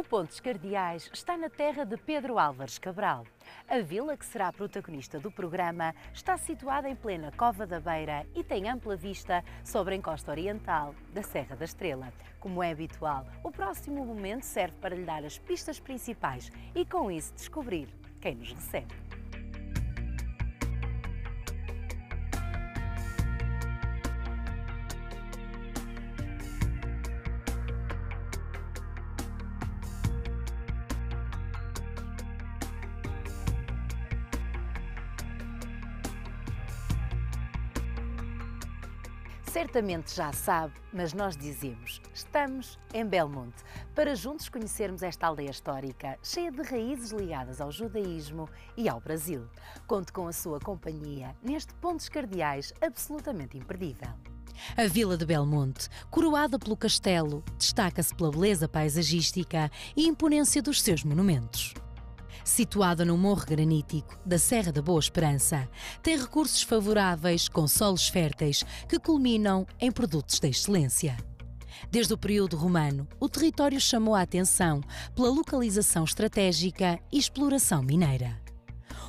Pontes Cardeais está na terra de Pedro Álvares Cabral. A vila que será protagonista do programa está situada em plena Cova da Beira e tem ampla vista sobre a encosta oriental da Serra da Estrela. Como é habitual, o próximo momento serve para lhe dar as pistas principais e com isso descobrir quem nos recebe. Certamente já sabe, mas nós dizemos, estamos em Belmonte, para juntos conhecermos esta aldeia histórica, cheia de raízes ligadas ao judaísmo e ao Brasil. Conte com a sua companhia neste Pontes Cardeais absolutamente imperdível. A Vila de Belmonte, coroada pelo castelo, destaca-se pela beleza paisagística e imponência dos seus monumentos. Situada no morro granítico da Serra da Boa Esperança, tem recursos favoráveis com solos férteis que culminam em produtos de excelência. Desde o período romano, o território chamou a atenção pela localização estratégica e exploração mineira.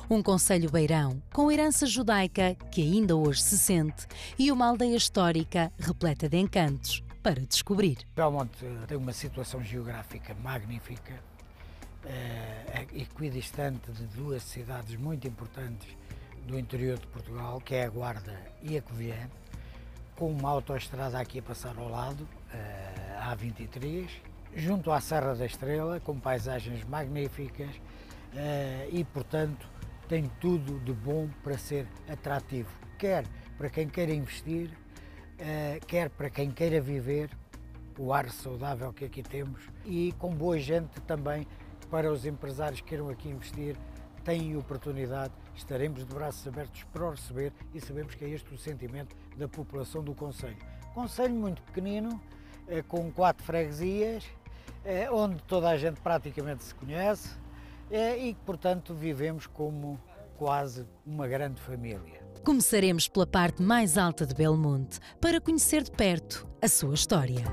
Um concelho beirão com herança judaica que ainda hoje se sente e uma aldeia histórica repleta de encantos para descobrir. Belmonte tem uma situação geográfica magnífica, equidistante de duas cidades muito importantes do interior de Portugal, que é a Guarda e a Covilhã, com uma autoestrada aqui a passar ao lado, a A23, junto à Serra da Estrela, com paisagens magníficas e, portanto, tem tudo de bom para ser atrativo, quer para quem queira investir, quer para quem queira viver o ar saudável que aqui temos e com boa gente também. Para os empresários que queiram aqui investir, têm oportunidade, estaremos de braços abertos para o receber e sabemos que é este o sentimento da população do concelho. Concelho muito pequenino, com 4 freguesias, onde toda a gente praticamente se conhece e que, portanto, vivemos como quase uma grande família. Começaremos pela parte mais alta de Belmonte para conhecer de perto a sua história.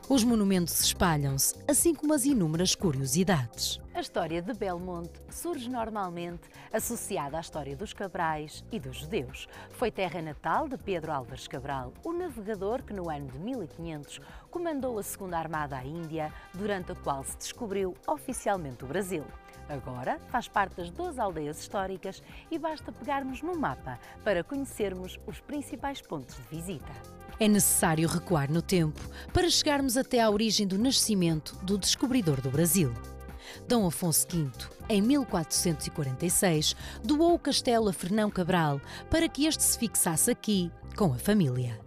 Os monumentos espalham-se, assim como as inúmeras curiosidades. A história de Belmonte surge normalmente associada à história dos Cabrais e dos judeus. Foi terra natal de Pedro Álvares Cabral, o navegador que no ano de 1500 comandou a Segunda Armada à Índia, durante a qual se descobriu oficialmente o Brasil. Agora faz parte das 12 aldeias históricas e basta pegarmos no mapa para conhecermos os principais pontos de visita. É necessário recuar no tempo para chegarmos até à origem do nascimento do descobridor do Brasil. Dom Afonso V, em 1446, doou o castelo a Fernão Cabral para que este se fixasse aqui com a família.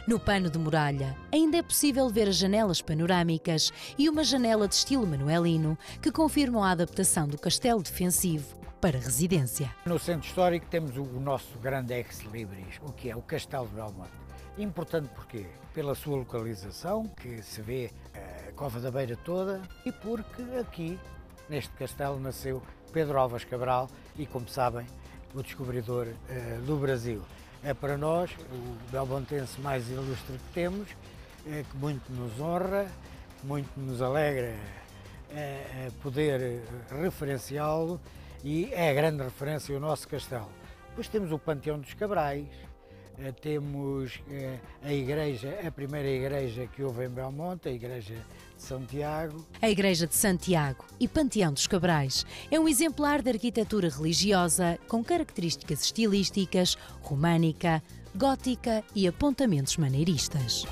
No pano de muralha, ainda é possível ver as janelas panorâmicas e uma janela de estilo manuelino que confirmam a adaptação do castelo defensivo para residência. No centro histórico temos o nosso grande ex-libris, o que é o Castelo de Belmonte. Importante porquê? Pela sua localização, que se vê a Cova da Beira toda, e porque aqui, neste castelo, nasceu Pedro Álvares Cabral e, como sabem, o descobridor do Brasil. É para nós o belmontense mais ilustre que temos, que muito nos honra, muito nos alegra poder referenciá-lo e é a grande referência o nosso castelo. Depois temos o Panteão dos Cabrais, temos a igreja, a primeira igreja que houve em Belmonte, a igreja de Santiago. A igreja de Santiago e Panteão dos Cabrais é um exemplar de arquitetura religiosa com características estilísticas, românica, gótica e apontamentos maneiristas.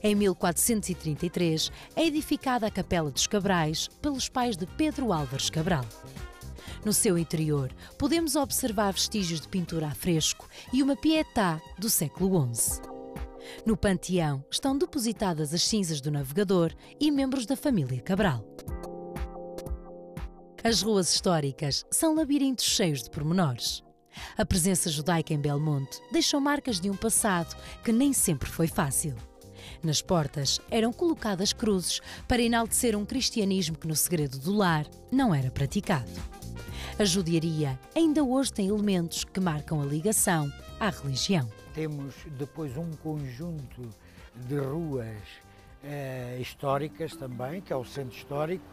Em 1433 é edificada a Capela dos Cabrais pelos pais de Pedro Álvares Cabral. No seu interior, podemos observar vestígios de pintura a fresco e uma pietà do século XI. No panteão estão depositadas as cinzas do navegador e membros da família Cabral. As ruas históricas são labirintos cheios de pormenores. A presença judaica em Belmonte deixou marcas de um passado que nem sempre foi fácil. Nas portas eram colocadas cruzes para enaltecer um cristianismo que no segredo do lar não era praticado. A judiaria ainda hoje tem elementos que marcam a ligação à religião. Temos depois um conjunto de ruas históricas também, que é o centro histórico,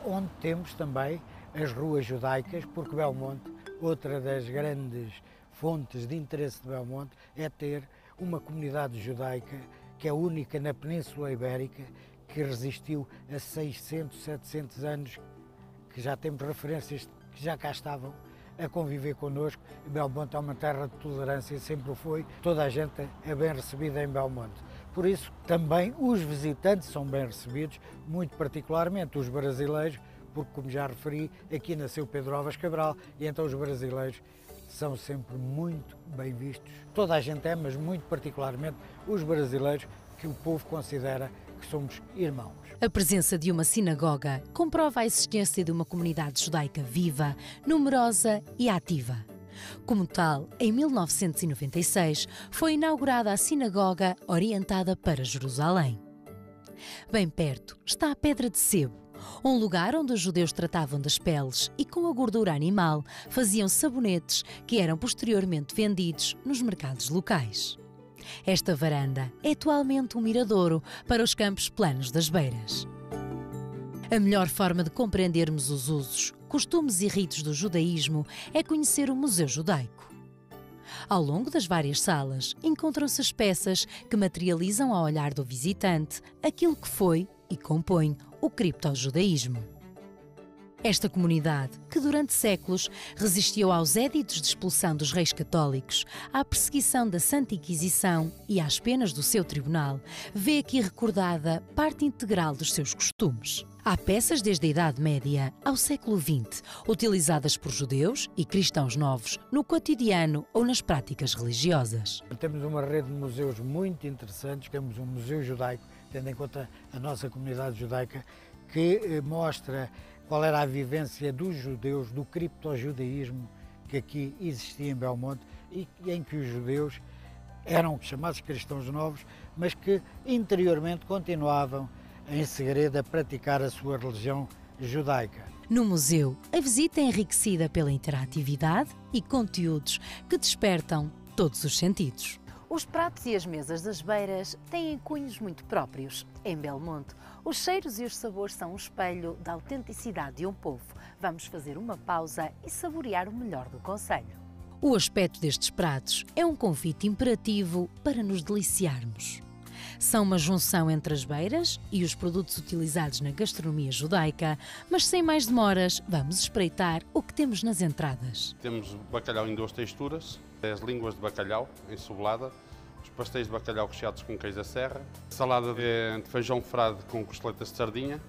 onde temos também as ruas judaicas, porque Belmonte, outra das grandes fontes de interesse de Belmonte, é ter uma comunidade judaica que é única na Península Ibérica, que resistiu a 600, 700 anos, que já temos referências que já cá estavam a conviver connosco. Belmonte é uma terra de tolerância, sempre o foi. Toda a gente é bem recebida em Belmonte. Por isso, também os visitantes são bem recebidos, muito particularmente os brasileiros, porque, como já referi, aqui nasceu Pedro Álvares Cabral e então os brasileiros são sempre muito bem vistos. Toda a gente é, mas muito particularmente os brasileiros, que o povo considera que somos irmãos. A presença de uma sinagoga comprova a existência de uma comunidade judaica viva, numerosa e ativa. Como tal, em 1996 foi inaugurada a sinagoga orientada para Jerusalém. Bem perto está a Pedra de Sebo, um lugar onde os judeus tratavam das peles e com a gordura animal faziam sabonetes que eram posteriormente vendidos nos mercados locais. Esta varanda é atualmente um miradouro para os campos planos das Beiras. A melhor forma de compreendermos os usos, costumes e ritos do judaísmo é conhecer o Museu Judaico. Ao longo das várias salas, encontram-se as peças que materializam ao olhar do visitante aquilo que foi e compõe o criptojudaísmo. Esta comunidade, que durante séculos resistiu aos éditos de expulsão dos reis católicos, à perseguição da Santa Inquisição e às penas do seu tribunal, vê aqui recordada parte integral dos seus costumes. Há peças desde a Idade Média ao século XX, utilizadas por judeus e cristãos novos no cotidiano ou nas práticas religiosas. Temos uma rede de museus muito interessantes, temos um museu judaico, tendo em conta a nossa comunidade judaica, que mostra qual era a vivência dos judeus, do criptojudaísmo que aqui existia em Belmonte e em que os judeus eram chamados cristãos novos, mas que interiormente continuavam em segredo a praticar a sua religião judaica. No museu, a visita é enriquecida pela interatividade e conteúdos que despertam todos os sentidos. Os pratos e as mesas das Beiras têm cunhos muito próprios. Em Belmonte, os cheiros e os sabores são um espelho da autenticidade de um povo. Vamos fazer uma pausa e saborear o melhor do concelho. O aspecto destes pratos é um convite imperativo para nos deliciarmos. São uma junção entre as beiras e os produtos utilizados na gastronomia judaica, mas sem mais demoras, vamos espreitar o que temos nas entradas. Temos bacalhau em duas texturas, as línguas de bacalhau encebolada, os pastéis de bacalhau recheados com queijo da serra, salada de feijão frade com costeletas de sardinha,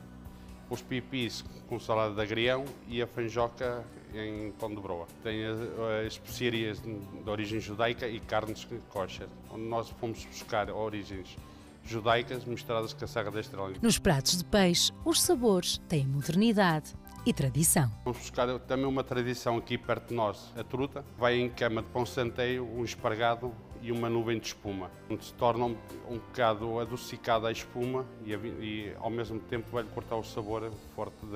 os pipis com salada de agrião e a fanjoca em pão de broa. Tem as especiarias de origem judaica e carnes kosher, onde nós fomos buscar origens judaicas misturadas com a Serra da Estrela. Nos pratos de peixe, os sabores têm modernidade e tradição. Vamos buscar também uma tradição aqui perto de nós, a truta. Vai em cama de pão santeio, um espargado e uma nuvem de espuma, onde se torna um bocado adocicada a espuma e ao mesmo tempo vai-lhe cortar o sabor forte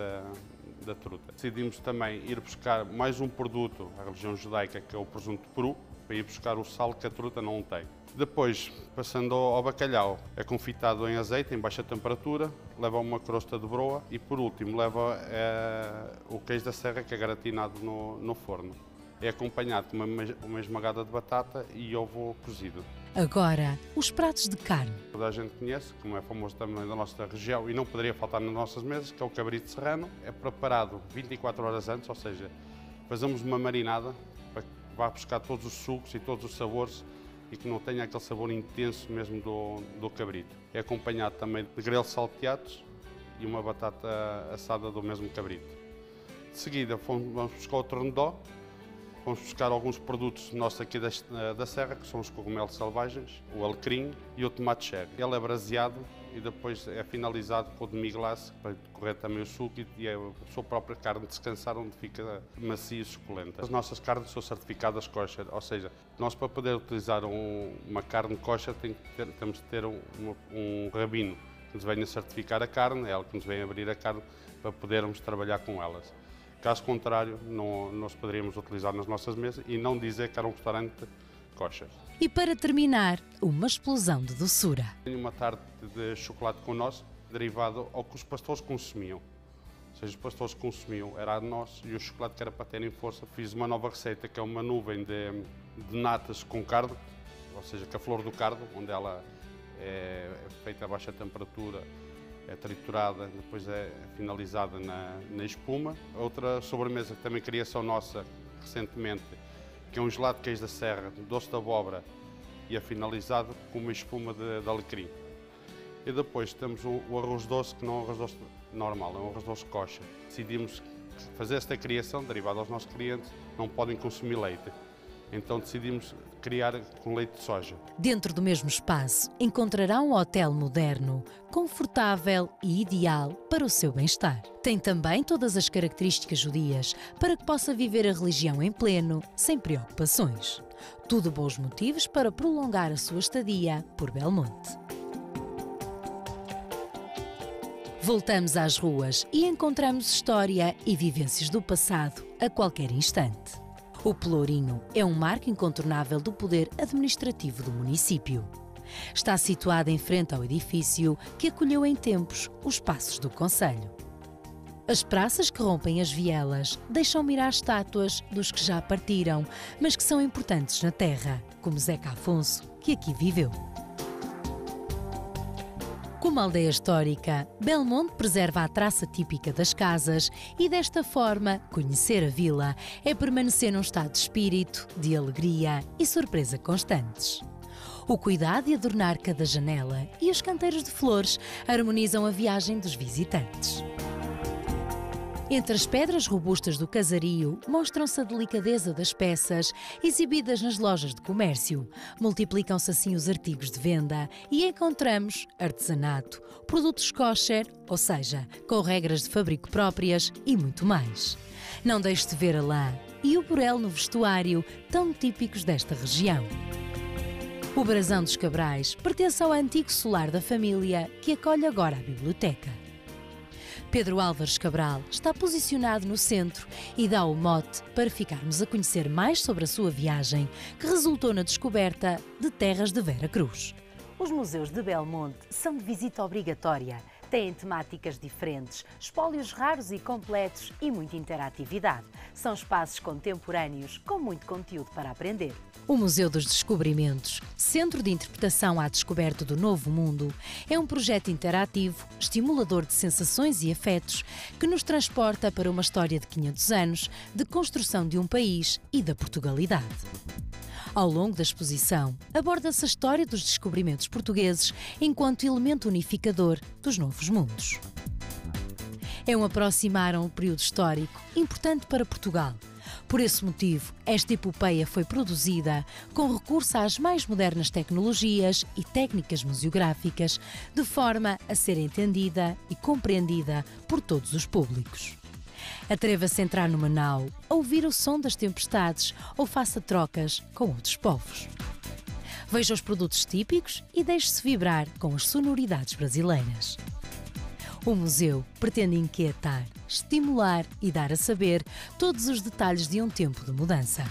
da truta. Decidimos também ir buscar mais um produto à religião judaica, que é o presunto de peru, para ir buscar o sal que a truta não tem. Depois, passando ao bacalhau, é confitado em azeite, em baixa temperatura, leva uma crosta de broa e, por último, leva o queijo da serra, que é gratinado no forno. É acompanhado com uma esmagada de batata e ovo cozido. Agora, os pratos de carne. Toda a gente conhece, como é famoso também da nossa região e não poderia faltar nas nossas mesas, que é o cabrito serrano. É preparado 24 horas antes, ou seja, fazemos uma marinada para que vá buscar todos os sucos e todos os sabores e que não tenha aquele sabor intenso mesmo do cabrito. É acompanhado também de grelos salteados e uma batata assada do mesmo cabrito. De seguida vamos buscar o tornedó, vamos buscar alguns produtos nossos aqui da serra, que são os cogumelos selvagens, o alecrim e o tomate cherry. Ele é braseado e depois é finalizado com o demi-glace para correr também o suco e a sua própria carne descansar, onde fica macia e suculenta. As nossas carnes são certificadas kosher, ou seja, nós para poder utilizar uma carne kosher temos de ter um rabino que nos venha certificar a carne, é ele que nos vem abrir a carne para podermos trabalhar com elas. Caso contrário, não nós poderíamos utilizar nas nossas mesas e não dizer que era um restaurante kosher. E para terminar, uma explosão de doçura. Tenho uma tarte de chocolate com noz, derivado ao que os pastores consumiam. Ou seja, os pastores consumiam, era a noz e o chocolate que era para terem força. Fiz uma nova receita que é uma nuvem de natas com cardo, ou seja, com a flor do cardo, onde ela é feita a baixa temperatura, é triturada, depois é finalizada na espuma. Outra sobremesa que também criação nossa recentemente, que é um gelado de queijo da serra, doce de abóbora, e é finalizado com uma espuma de alecrim. E depois temos o arroz doce, que não é um arroz doce normal, é um arroz doce kosher. Decidimos fazer esta criação, derivada aos nossos clientes, não podem consumir leite. Então decidimos criar com leite de soja. Dentro do mesmo espaço, encontrará um hotel moderno, confortável e ideal para o seu bem-estar. Tem também todas as características judias para que possa viver a religião em pleno, sem preocupações. Tudo bons motivos para prolongar a sua estadia por Belmonte. Voltamos às ruas e encontramos história e vivências do passado a qualquer instante. O Pelourinho é um marco incontornável do poder administrativo do município. Está situado em frente ao edifício que acolheu em tempos os passos do concelho. As praças que rompem as vielas deixam mirar estátuas dos que já partiram, mas que são importantes na terra, como Zeca Afonso, que aqui viveu. Como aldeia histórica, Belmonte preserva a traça típica das casas e, desta forma, conhecer a vila é permanecer num estado de espírito, de alegria e surpresa constantes. O cuidado de adornar cada janela e os canteiros de flores harmonizam a viagem dos visitantes. Entre as pedras robustas do casario, mostram-se a delicadeza das peças exibidas nas lojas de comércio. Multiplicam-se assim os artigos de venda e encontramos artesanato, produtos kosher, ou seja, com regras de fabrico próprias e muito mais. Não deixe de ver a lã e o burel no vestuário, tão típicos desta região. O Brasão dos Cabrais pertence ao antigo solar da família, que acolhe agora a biblioteca. Pedro Álvares Cabral está posicionado no centro e dá o mote para ficarmos a conhecer mais sobre a sua viagem, que resultou na descoberta de terras de Vera Cruz. Os museus de Belmonte são de visita obrigatória. Têm temáticas diferentes, espólios raros e completos e muita interatividade. São espaços contemporâneos com muito conteúdo para aprender. O Museu dos Descobrimentos, Centro de Interpretação à Descoberta do Novo Mundo, é um projeto interativo, estimulador de sensações e afetos, que nos transporta para uma história de 500 anos de construção de um país e da Portugalidade. Ao longo da exposição, aborda-se a história dos descobrimentos portugueses enquanto elemento unificador dos novos mundos. É um aproximar a um período histórico importante para Portugal. Por esse motivo, esta epopeia foi produzida com recurso às mais modernas tecnologias e técnicas museográficas, de forma a ser entendida e compreendida por todos os públicos. Atreva-se a entrar numa nau, a ouvir o som das tempestades ou faça trocas com outros povos. Veja os produtos típicos e deixe-se vibrar com as sonoridades brasileiras. O museu pretende inquietar, estimular e dar a saber todos os detalhes de um tempo de mudança.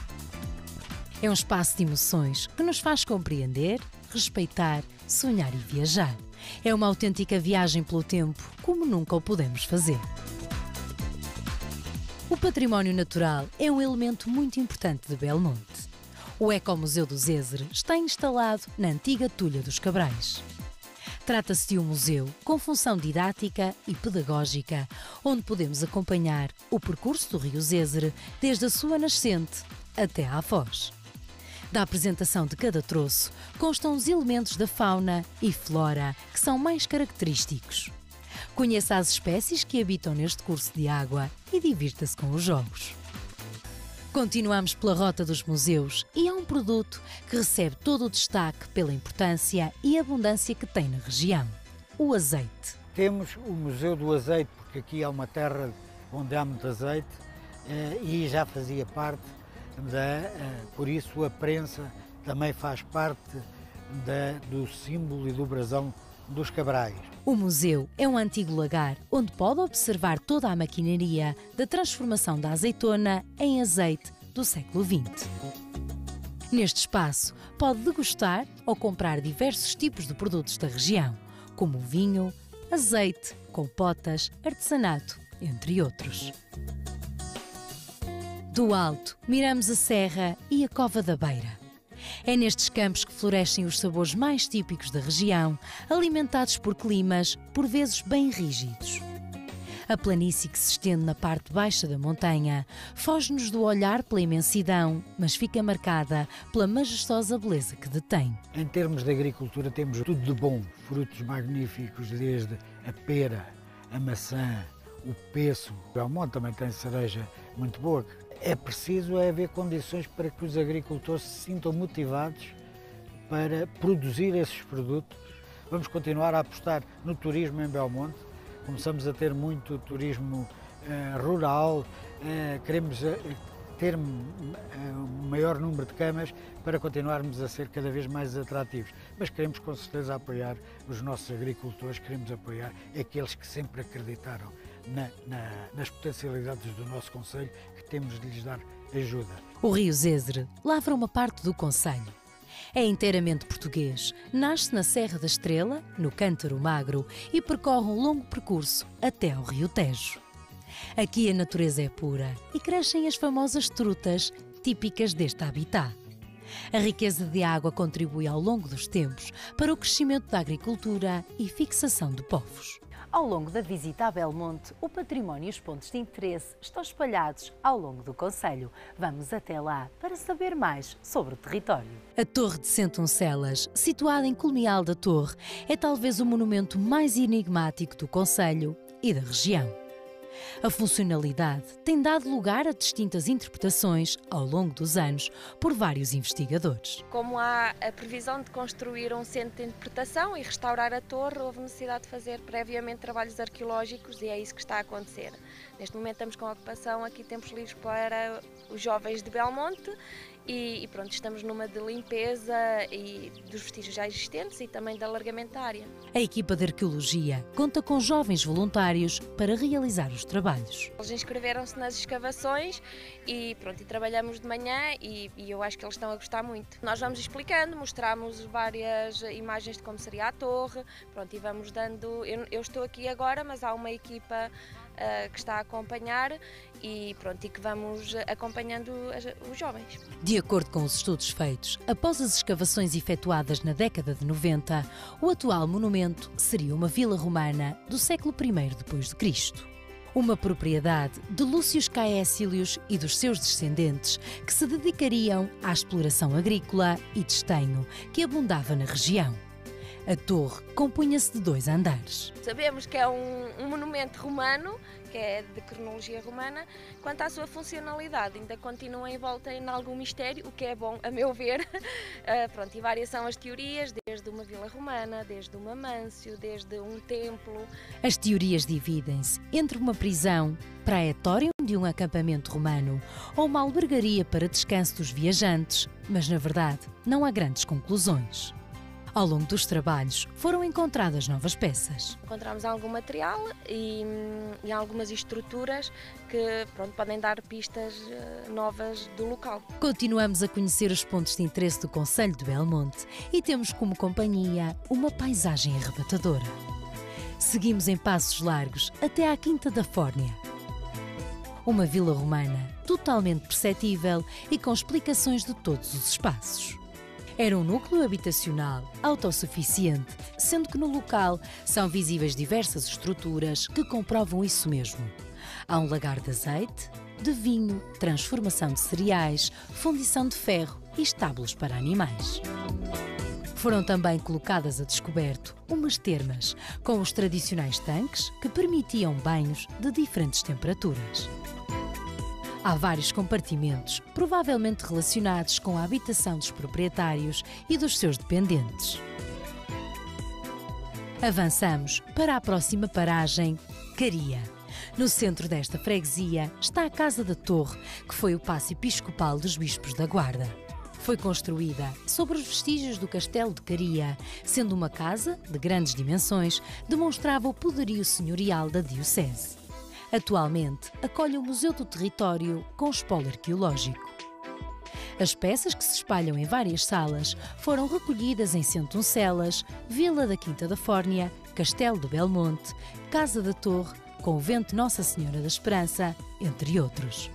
É um espaço de emoções que nos faz compreender, respeitar, sonhar e viajar. É uma autêntica viagem pelo tempo, como nunca o podemos fazer. O património natural é um elemento muito importante de Belmonte. O Ecomuseu do Zézer está instalado na antiga Tulha dos Cabrais. Trata-se de um museu com função didática e pedagógica, onde podemos acompanhar o percurso do rio Zézer desde a sua nascente até à foz. Da apresentação de cada troço constam os elementos da fauna e flora que são mais característicos. Conheça as espécies que habitam neste curso de água e divirta-se com os jogos. Continuamos pela rota dos museus e há um produto que recebe todo o destaque pela importância e abundância que tem na região: o azeite. Temos o Museu do Azeite, porque aqui é uma terra onde há muito azeite e já fazia parte por isso a prensa também faz parte do símbolo e do brasão dos Cabrais. O museu é um antigo lagar onde pode observar toda a maquinaria da transformação da azeitona em azeite do século XX. Neste espaço, pode degustar ou comprar diversos tipos de produtos da região, como vinho, azeite, compotas, artesanato, entre outros. Do alto, miramos a serra e a Cova da Beira. É nestes campos que florescem os sabores mais típicos da região, alimentados por climas, por vezes, bem rígidos. A planície que se estende na parte baixa da montanha foge-nos do olhar pela imensidão, mas fica marcada pela majestosa beleza que detém. Em termos de agricultura temos tudo de bom, frutos magníficos, desde a pera, a maçã, o pêssego. O Belmonte também tem cereja muito boa. É preciso haver condições para que os agricultores se sintam motivados para produzir esses produtos. Vamos continuar a apostar no turismo em Belmonte. Começamos a ter muito turismo rural, queremos ter um maior número de camas para continuarmos a ser cada vez mais atrativos. Mas queremos com certeza apoiar os nossos agricultores, queremos apoiar aqueles que sempre acreditaram nas potencialidades do nosso concelho, que temos de lhes dar ajuda. O rio Zézere lavra uma parte do concelho. É inteiramente português, nasce na Serra da Estrela, no Cântaro Magro, e percorre um longo percurso até ao rio Tejo. Aqui a natureza é pura e crescem as famosas trutas, típicas deste habitat. A riqueza de água contribui ao longo dos tempos para o crescimento da agricultura e fixação de povos. Ao longo da visita a Belmonte, o património e os pontos de interesse estão espalhados ao longo do concelho. Vamos até lá para saber mais sobre o território. A Torre de Sentoncelas, situada em Colmeal da Torre, é talvez o monumento mais enigmático do concelho e da região. A funcionalidade tem dado lugar a distintas interpretações ao longo dos anos por vários investigadores. Como há a previsão de construir um centro de interpretação e restaurar a torre, houve necessidade de fazer previamente trabalhos arqueológicos e é isso que está a acontecer. Neste momento estamos com a ocupação aqui tempos livres para os jovens de Belmonte e pronto, estamos numa de limpeza e dos vestígios já existentes e também de alargamento da área. A equipa de arqueologia conta com jovens voluntários para realizar os trabalhos. Eles inscreveram-se nas escavações e pronto, e trabalhamos de manhã e eu acho que eles estão a gostar muito. Nós vamos explicando, mostramos várias imagens de como seria a torre, pronto, e vamos dando... Eu estou aqui agora, mas há uma equipa que está a acompanhar e pronto, e que vamos acompanhando os jovens. De acordo com os estudos feitos, após as escavações efetuadas na década de 90, o atual monumento seria uma vila romana do século I d.C. Uma propriedade de Lúcio Caecilius e dos seus descendentes, que se dedicariam à exploração agrícola e de estanho que abundava na região. A torre compunha-se de 2 andares. Sabemos que é um monumento romano, que é de cronologia romana. Quanto à sua funcionalidade, ainda continua envolta em algum mistério, o que é bom, a meu ver. Pronto, e várias são as teorias, desde uma vila romana, desde um amâncio, desde um templo. As teorias dividem-se entre uma prisão, praetório de um acampamento romano, ou uma albergaria para descanso dos viajantes, mas na verdade não há grandes conclusões. Ao longo dos trabalhos foram encontradas novas peças. Encontramos algum material e algumas estruturas que pronto, podem dar pistas novas do local. Continuamos a conhecer os pontos de interesse do concelho de Belmonte e temos como companhia uma paisagem arrebatadora. Seguimos em passos largos até à Quinta da Fórnia. Uma vila romana totalmente perceptível e com explicações de todos os espaços. Era um núcleo habitacional autossuficiente, sendo que no local são visíveis diversas estruturas que comprovam isso mesmo. Há um lagar de azeite, de vinho, transformação de cereais, fundição de ferro e estábulos para animais. Foram também colocadas a descoberto umas termas, com os tradicionais tanques que permitiam banhos de diferentes temperaturas. Há vários compartimentos, provavelmente relacionados com a habitação dos proprietários e dos seus dependentes. Avançamos para a próxima paragem, Caria. No centro desta freguesia está a Casa da Torre, que foi o paço episcopal dos bispos da Guarda. Foi construída sobre os vestígios do Castelo de Caria, sendo uma casa de grandes dimensões, demonstrava o poderio senhorial da diocese. Atualmente, acolhe o Museu do Território com espólio arqueológico. As peças que se espalham em várias salas foram recolhidas em Centuncelas, Vila da Quinta da Fórnia, Castelo de Belmonte, Casa da Torre, Convento de Nossa Senhora da Esperança, entre outros.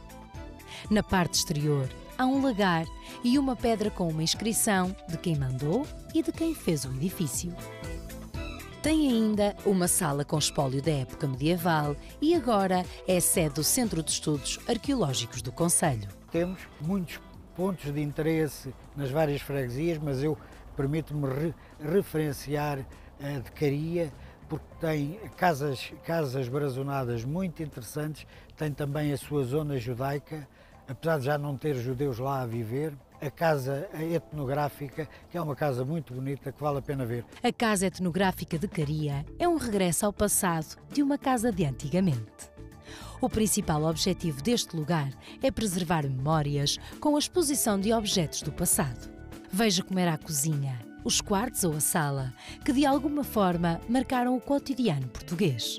Na parte exterior, há um lagar e uma pedra com uma inscrição de quem mandou e de quem fez o edifício. Tem ainda uma sala com espólio da época medieval e agora é sede do Centro de Estudos Arqueológicos do Concelho. Temos muitos pontos de interesse nas várias freguesias, mas eu permito-me referenciar a de Caria, porque tem casas brazonadas muito interessantes, tem também a sua zona judaica, apesar de já não ter judeus lá a viver. A casa etnográfica, que é uma casa muito bonita, que vale a pena ver. A Casa Etnográfica de Caria é um regresso ao passado de uma casa de antigamente. O principal objetivo deste lugar é preservar memórias com a exposição de objetos do passado. Veja como era a cozinha, os quartos ou a sala, que de alguma forma marcaram o cotidiano português.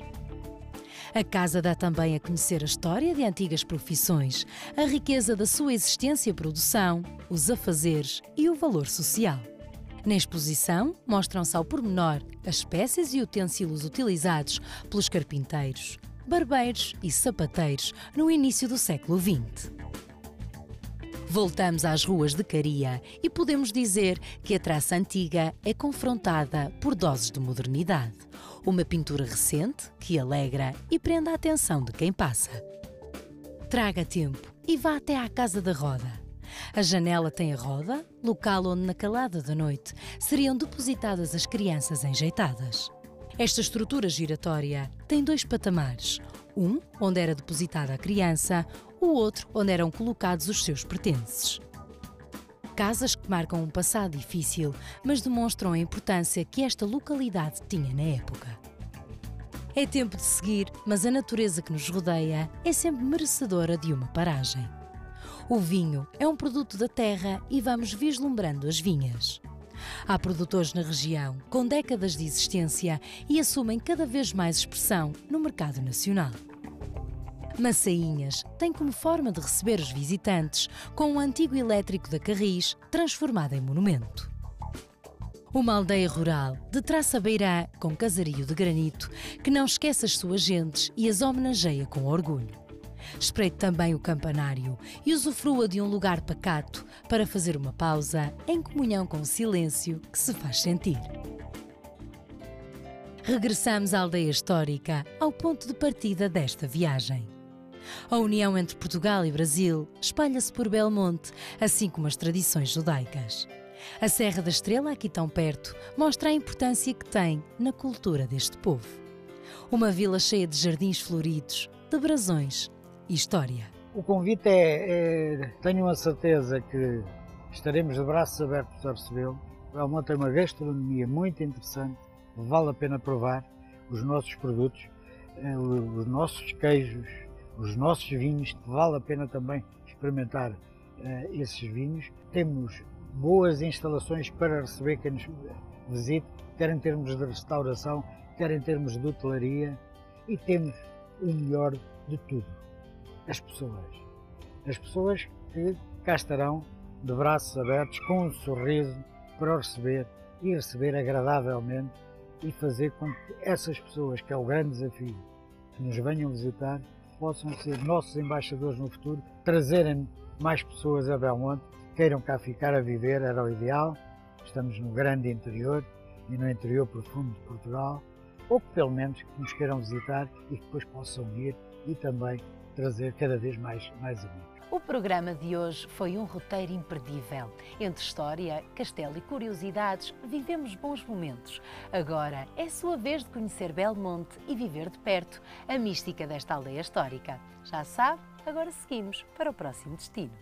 A casa dá também a conhecer a história de antigas profissões, a riqueza da sua existência e produção, os afazeres e o valor social. Na exposição, mostram-se ao pormenor as peças e utensílios utilizados pelos carpinteiros, barbeiros e sapateiros no início do século XX. Voltamos às ruas de Caria e podemos dizer que a traça antiga é confrontada por doses de modernidade. Uma pintura recente que alegra e prende a atenção de quem passa. Traga tempo e vá até à Casa da Roda. A janela tem a roda, local onde na calada da noite seriam depositadas as crianças enjeitadas. Esta estrutura giratória tem 2 patamares, um onde era depositada a criança, o outro onde eram colocados os seus pertences. Casas que marcam um passado difícil, mas demonstram a importância que esta localidade tinha na época. É tempo de seguir, mas a natureza que nos rodeia é sempre merecedora de uma paragem. O vinho é um produto da terra e vamos vislumbrando as vinhas. Há produtores na região com décadas de existência e assumem cada vez mais expressão no mercado nacional. Massainhas tem como forma de receber os visitantes com um antigo elétrico da Carris transformado em monumento. Uma aldeia rural de traça beirã com casario de granito que não esquece as suas gentes e as homenageia com orgulho. Espreite também o campanário e usufrua de um lugar pacato para fazer uma pausa em comunhão com o silêncio que se faz sentir. Regressamos à aldeia histórica, ao ponto de partida desta viagem. A união entre Portugal e Brasil espalha-se por Belmonte, assim como as tradições judaicas. A Serra da Estrela, aqui tão perto, mostra a importância que tem na cultura deste povo. Uma vila cheia de jardins floridos, de brasões e história. O convite tenho a certeza que estaremos de braços abertos a recebê-lo. Belmonte tem uma gastronomia muito interessante, vale a pena provar os nossos produtos, os nossos queijos, os nossos vinhos, vale a pena também experimentar esses vinhos. Temos boas instalações para receber quem nos visite, quer em termos de restauração, quer em termos de hotelaria, e temos o melhor de tudo, as pessoas. As pessoas que cá estarão de braços abertos, com um sorriso para o receber e receber agradavelmente e fazer com que essas pessoas, que é o grande desafio, que nos venham visitar, possam ser nossos embaixadores no futuro, trazerem mais pessoas a Belmonte, queiram cá ficar a viver, era o ideal. Estamos no grande interior e no interior profundo de Portugal, ou que pelo menos nos queiram visitar e que depois possam ir e também trazer cada vez mais amigos. O programa de hoje foi um roteiro imperdível. Entre história, castelo e curiosidades, vivemos bons momentos. Agora é sua vez de conhecer Belmonte e viver de perto a mística desta aldeia histórica. Já sabe, agora seguimos para o próximo destino.